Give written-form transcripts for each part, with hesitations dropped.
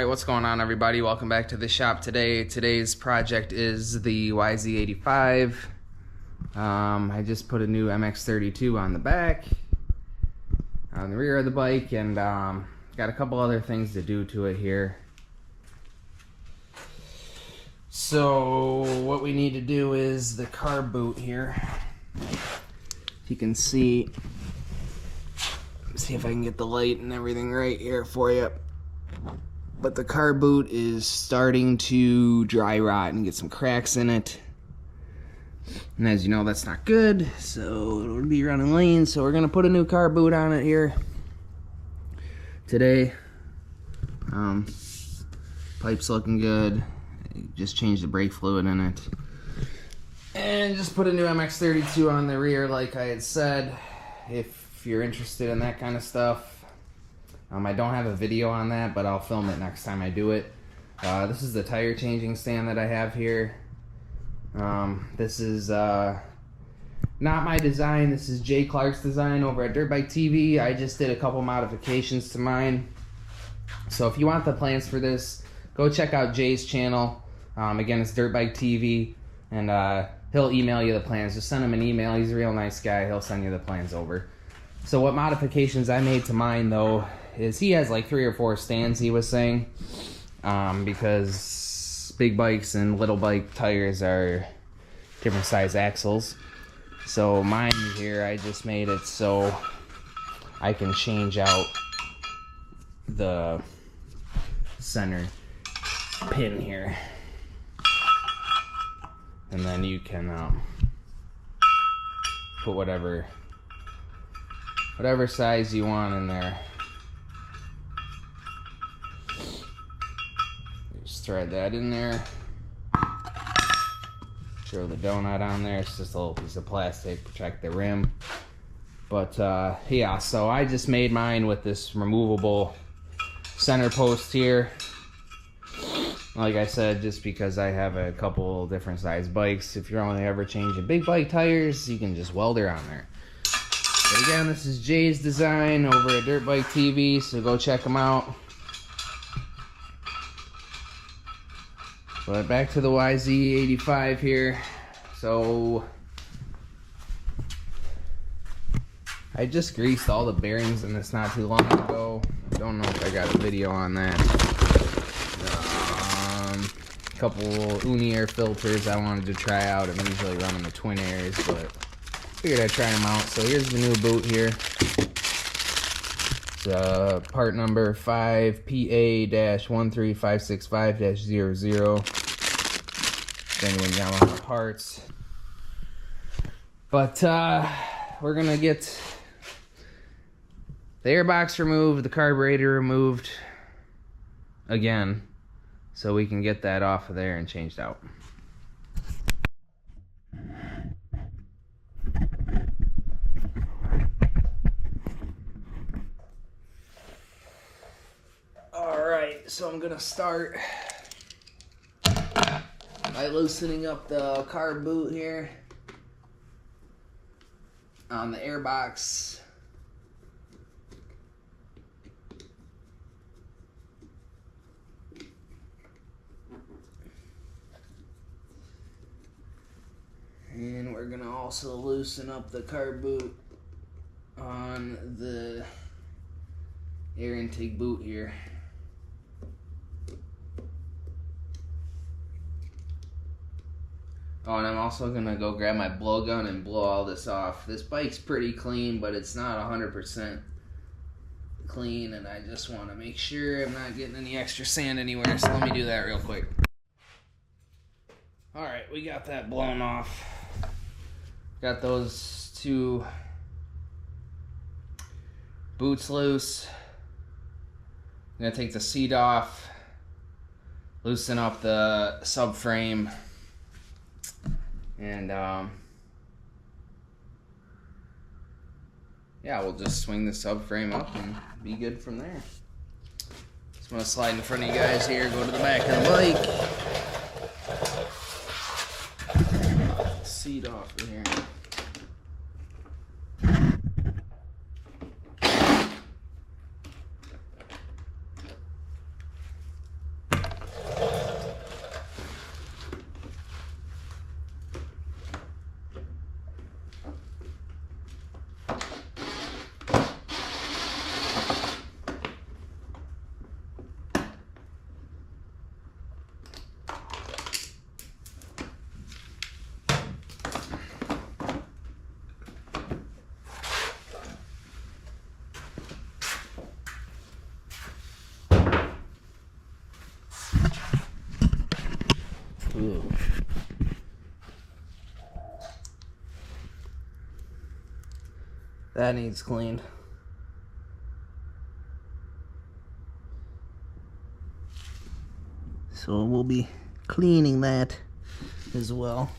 Alright, what's going on, everybody? Welcome back to the shop today. Today's project is the YZ85. I just put a new MX32 on the back, on the rear of the bike, and got a couple other things to do to it here. So what we need to do is the carb boot here. If you can see if I can get the light and everything right here for you. But the carb boot is starting to dry rot and get some cracks in it. And as you know, that's not good, so it'll be running lean. So we're gonna put a new carb boot on it here today. Pipe's looking good. Just changed the brake fluid in it. And just put a new MX32 on the rear like I had said, if you're interested in that kind of stuff. I don't have a video on that, but I'll film it next time I do it. This is the tire changing stand that I have here. This is not my design. This is Jay Clark's design over at Dirt Bike TV. I just did a couple modifications to mine. So if you want the plans for this, go check out Jay's channel. Again, it's Dirt Bike TV, and he'll email you the plans. Just send him an email. He's a real nice guy. He'll send you the plans over. So what modifications I made to mine, though, is he has like 3 or 4 stands, he was saying, because big bikes and little bike tires are different size axles. So mine here, I just made it so I can change out the center pin here, and then you can put whatever size you want in there. Just thread that in there. Throw the donut on there. It's just a little piece of plastic, protect the rim. But yeah, so I just made mine with this removable center post here. Like I said, just because I have a couple different size bikes. If you're only ever changing big bike tires, you can just weld her on there. But again, this is Jay's design over at Dirt Bike TV, so go check him out. But back to the YZ85 here. So I just greased all the bearings in this not too long ago. I don't know if I got a video on that. A couple Uni air filters I wanted to try out. I'm usually running the twin airs, but figured I'd try them out. So here's the new boot here. It's part number 5PA-13565-00. Genuine Yamaha parts. But we're gonna get the airbox removed, the carburetor removed again, so we can get that off of there and changed out. Alright, so I'm gonna start by loosening up the carb boot here on the airbox. And we're gonna also loosen up the carb boot on the air intake boot here. Oh, and I'm also gonna go grab my blowgun and blow all this off. This bike's pretty clean, but it's not 100% clean, and I just want to make sure I'm not getting any extra sand anywhere, so let me do that real quick. Alright, we got that blown off. Got those 2 boots loose. I'm gonna take the seat off, loosen up the subframe, and yeah, we'll just swing the subframe up and be good from there. Just want to slide in front of you guys here, go to the back of the bike. Seat off in here. That needs cleaned. So we'll be cleaning that as well.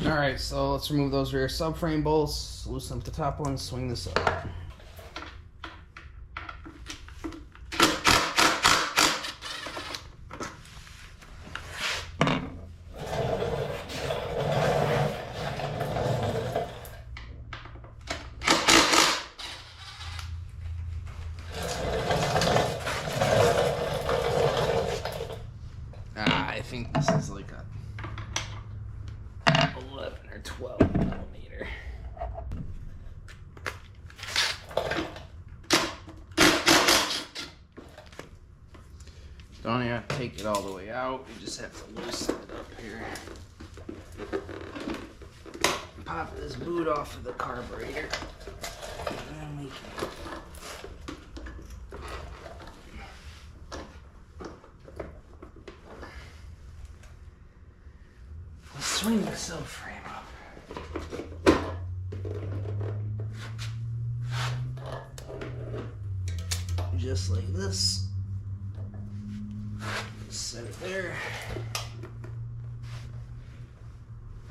Alright, so let's remove those rear subframe bolts, loosen up the top ones, swing this up. I think this is like a 11 or 12 millimeter. Don't have to take it all the way out, you just have to loosen it up here. Pop this boot off of the carburetor. And then we can swing the subframe up. Just like this. Set it there.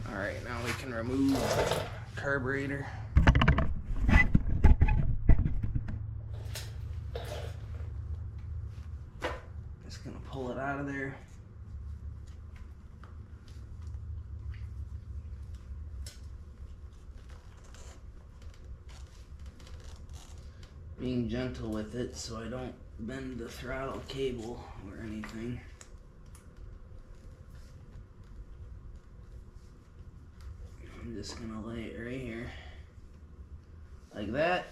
Alright, now we can remove the carburetor. Just gonna pull it out of there. Being gentle with it so I don't bend the throttle cable or anything. I'm just gonna lay it right here like that,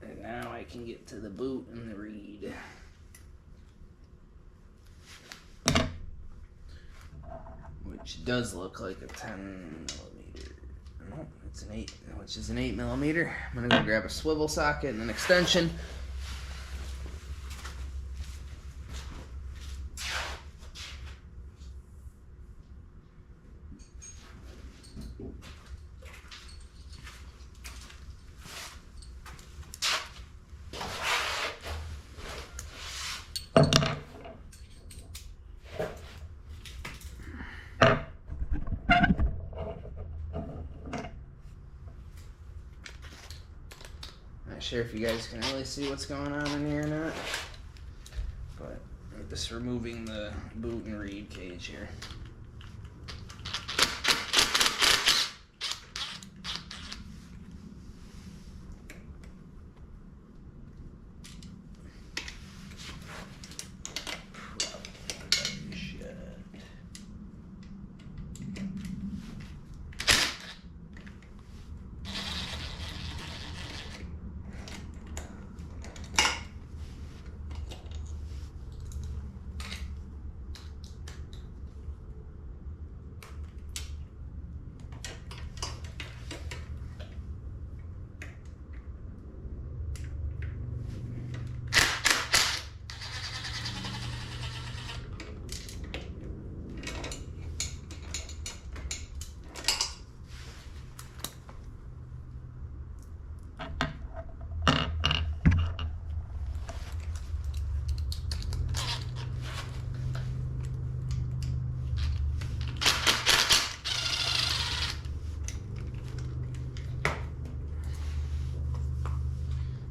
and now I can get to the boot and the reed, which does look like a 10 millimeter. No, it's an 8, which is an 8 millimeter. I'm gonna go grab a swivel socket and an extension. Not sure if you guys can really see what's going on in here or not, but I'm just removing the boot and reed cage here.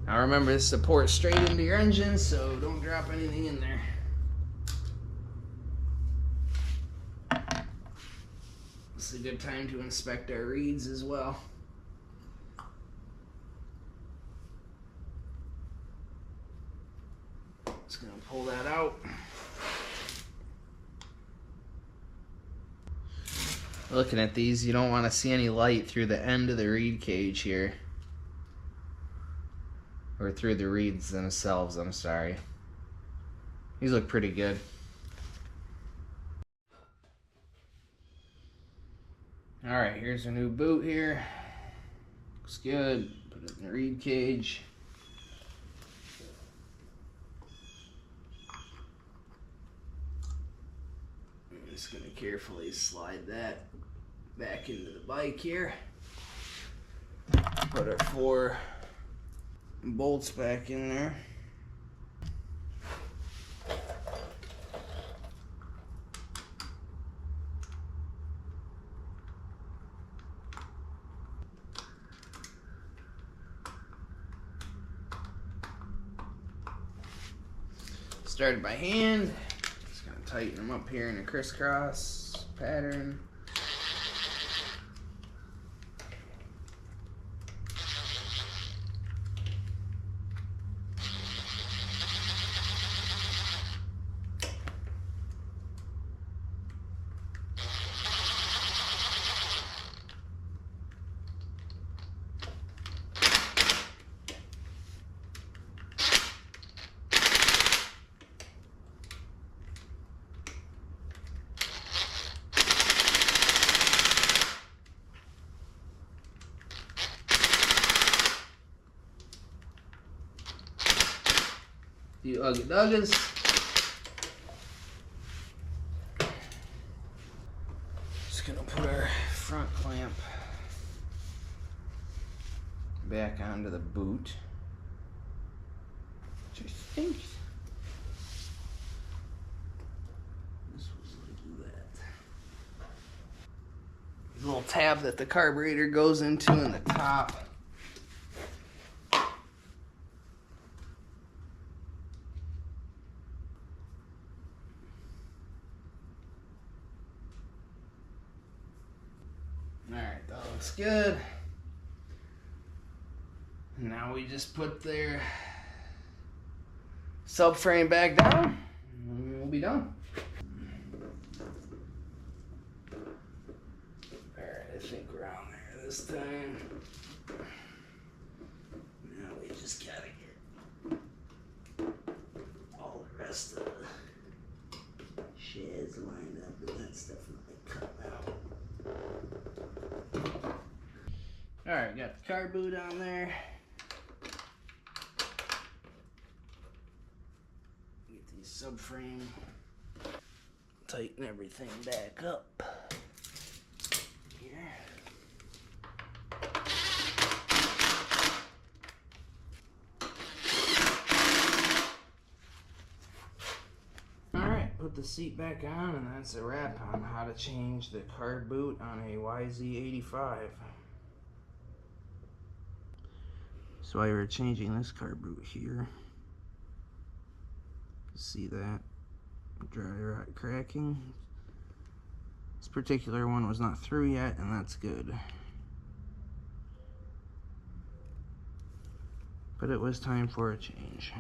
Now remember, this supports straight into your engine, so don't drop anything in there. It's a good time to inspect our reeds as well. Just gonna pull that out. Looking at these, you don't want to see any light through the end of the reed cage here. Or through the reeds themselves, I'm sorry. These look pretty good. Alright, here's our new boot here. Looks good. Put it in the reed cage. just gonna carefully slide that back into the bike here. Put our 4 bolts back in there. Started by hand. Just gonna tighten them up here in a crisscross pattern. Few ugly duggas. Just gonna put our front clamp back onto the boot. Which I think this was like that. There's a little tab that the carburetor goes into in the top. Alright, that looks good. Now we just put their subframe back down and we'll be done. Alright, I think we're on there this time. Now we just gotta get all the rest of the sheds lined up, and that's definitely cut out. Alright, got the car boot on there. Get these subframe. Tighten everything back up. Here. Alright, put the seat back on, and that's a wrap on how to change the car boot on a YZ85. So while we're changing this car boot here, see that dry rot cracking. This particular one was not through yet, and that's good. But it was time for a change.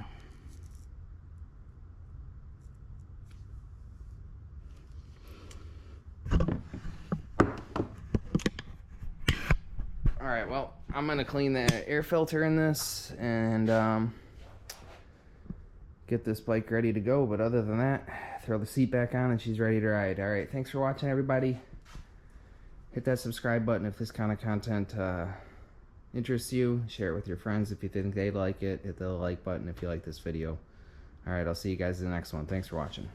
Alright, well, I'm going to clean the air filter in this and get this bike ready to go. But other than that, throw the seat back on and she's ready to ride. Alright, thanks for watching, everybody. Hit that subscribe button if this kind of content interests you. Share it with your friends if you think they'd like it. Hit the like button if you like this video. Alright, I'll see you guys in the next one. Thanks for watching.